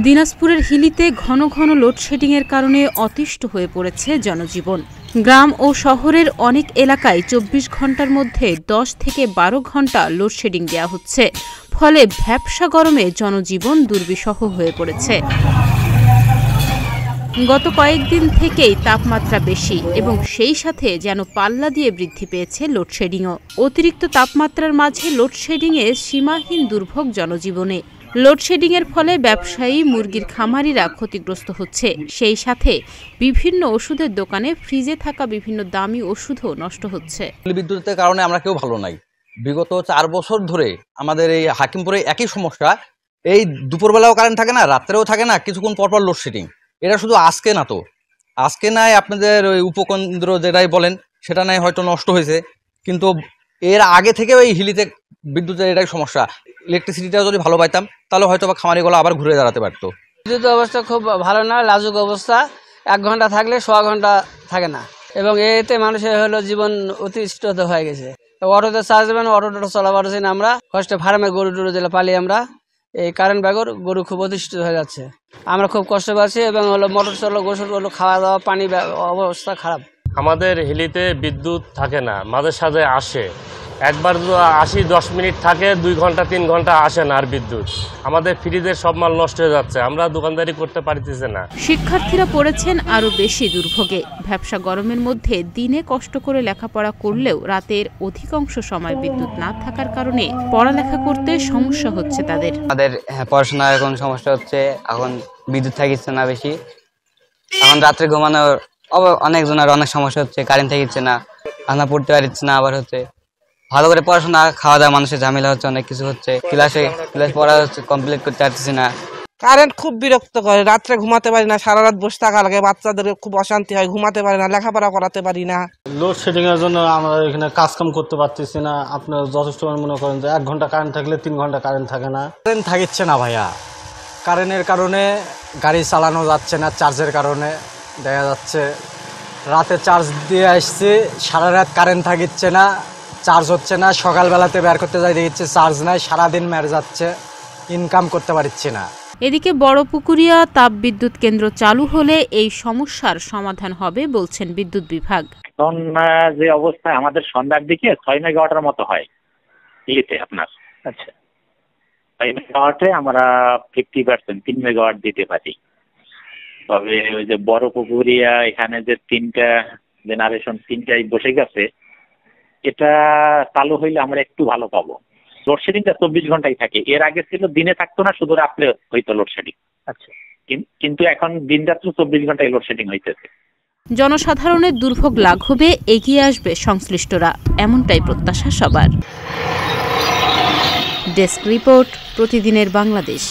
দিনাজপুরের হিলিতে ঘন ঘন লোডশেডিংয়ের কারণে অতিষ্ঠ হয়ে পড়েছে জনজীবন। গ্রাম ও শহরের অনেক এলাকায় ২৪ ঘণ্টার মধ্যে ১০ থেকে ১২ ঘণ্টা লোডশেডিং দেওয়া হচ্ছে। ফলে ভ্যাপসা গরমে জনজীবন দুর্বিষহ হয়ে পড়েছে। গত কয়েকদিন থেকেই তাপমাত্রা বেশি এবং সেই সাথে যেন পাল্লা দিয়ে বৃদ্ধি পেয়েছে লোডশেডিংও। অতিরিক্ত তাপমাত্রার মাঝে লোডশেডিংয়ে সীমাহীন দুর্ভোগ জনজীবনে। লোডশেডিংয়ের ফলে ব্যবসায়ী, মুরগির খামারিরা ক্ষতিগ্রস্ত হচ্ছে। সেই সাথে বিভিন্ন ওষুধের দোকানে ফ্রিজে থাকা বিভিন্ন দামি ওষুধও নষ্ট হচ্ছে। বিদ্যুতের কারণে আমরা কেউ ভালো নাই। বিগত ৪ বছর ধরে আমাদের এই হাকিমপুরে একই সমস্যা। এই দুপুরবেলাও কারেন্ট থাকে না, রাত্রেও থাকে না, কিছুক্ষণ পরপর লোডশেডিং। এটা শুধু আজকে না, তো আজকে নাই আপনাদের ওই উপকেন্দ্র যেটাই বলেন সেটা নাই হয়তো নষ্ট হয়েছে, কিন্তু এর আগে থেকে ওই হিলিতে বিদ্যুতের এটাই সমস্যা। ইলেকট্রিসিটিটা যদি ভালো পাইতাম তাহলে হয়তো বা খামারিগুলো আবার ঘুরে দাঁড়াতে পারতো। বিদ্যুৎ অবস্থা খুব ভালো না, লাজুক অবস্থা। ১ ঘন্টা থাকলে ১০০ ঘন্টা থাকে না এবং এতে মানুষের হলো জীবন অতিষ্ঠ হয়ে গেছে। অটোতে চার্জ দেবেন, অটোটা চলা পারছি না আমরা। কষ্টে ফার্মে গরু টরু দিলে পালি আমরা, এই কারেন্ট ব্যাগর গরু খুব অতিষ্ঠ হয়ে যাচ্ছে। আমরা খুব কষ্ট পাচ্ছি এবং হলো মোটর চলো, গোসল করলো, খাওয়া দাওয়া, পানি অবস্থা খারাপ। আমাদের হিলিতে বিদ্যুৎ থাকে না, মাঝে সাঝে আসে। একবার ৮০-১০ মিনিট থাকে, ২ ঘন্টা ৩ ঘন্টা আসে না আর বিদ্যুৎ। আমাদের ফ্রিজের সব মাল নষ্ট হয়ে যাচ্ছে, আমরা দোকানদারি করতে পারতেছি না। শিক্ষার্থীরা পড়েছেন আরও বেশি দুর্ভোগে। ভ্যাপসা গরমের মধ্যে দিনে কষ্ট করে লেখাপড়া করলেও রাতের অধিকাংশ সময় বিদ্যুৎ না থাকার কারণে পড়ালেখা করতে সমস্যা হচ্ছে তাদের। আমাদের পড়াশোনার এখন সমস্যা হচ্ছে, এখন বিদ্যুৎ থাকিচ্ছে না বেশি। এখন রাত্রে ঘুমানোর অনেকজনের অনেক সমস্যা হচ্ছে, কারেন্ট থাকিচ্ছে না, আমরা পড়তে পারছি না। আবার হচ্ছে ভালো করে পড়াশোনা, খাওয়া দাওয়া, মানুষের ঝামেলা হচ্ছে, অনেক কিছু হচ্ছে। ক্লাস পড়া হচ্ছে, কমপ্লিট করতে পারতেছি না। কারেন্ট খুব বিরক্ত করে, রাত্রে ঘুমাতে পারি না, সারা রাত বসে থাকা লাগে, বাচ্চাদের খুব অশান্তি হয়, ঘুমাতে পারি না, লেখাপড়া করাতে পারি না। লোডশেডিং এর জন্য আমরা এখানে কাজকাম করতে পারতেছি না। আপনার যথেষ্ট মনে করেন যে ১ ঘন্টা কারেন্ট থাকলে 3 ঘন্টা কারেন্ট থাকে না। কারেন্ট থাকিচ্ছে না ভাইয়া, কারেন্টের কারণে গাড়ি চালানো যাচ্ছে না। চার্জের কারণে দেখা যাচ্ছে রাতে চার্জ দিয়ে আসছি, সারা রাত কারেন্ট থাকিচ্ছে না, চার্জ হচ্ছে না। সকালবেলাতে বের করতে যাই দেখছি চার্জ নাই, সারাদিন মেরে যাচ্ছে, ইনকাম করতে পারছি না। এদিকে বড়পুকুরিয়া তাপবিদ্যুৎ কেন্দ্র চালু হলে এই সমস্যার সমাধান হবে বলছেন বিদ্যুৎ বিভাগ। এখন যে অবস্থায় আমাদের সন্ধ্যার দিকে ৬ মেগাওয়াটের মতো হয় হিলিতে আপনার। আচ্ছা, ৬ মেগাওয়াটে আমরা 50% ৩ মেগাওয়াট দিতে পারি। তবে ওই যে বড়পুকুরিয়া এখানে যে 3টা জেনারেশন 3টাই বসে গেছে, এটা চালু হইলে আমরা একটু ভালো পাবো। লোডশেডিংটা ২৪ ঘন্টাই থাকে। এর আগে ছিল দিনে থাকতো না, শুধু রাত্রে হইতো লোডশেডিং। আচ্ছা, কিন্তু এখন দিন রাত্রে ২৪ ঘন্টায় লোডশেডিং হইতেছে। জনসাধারণের দুর্ভোগ লাঘবে এগিয়ে আসবে সংশ্লিষ্টরা, এমনটাই প্রত্যাশা সবার। ডেস্ক রিপোর্ট, প্রতিদিনের বাংলাদেশ।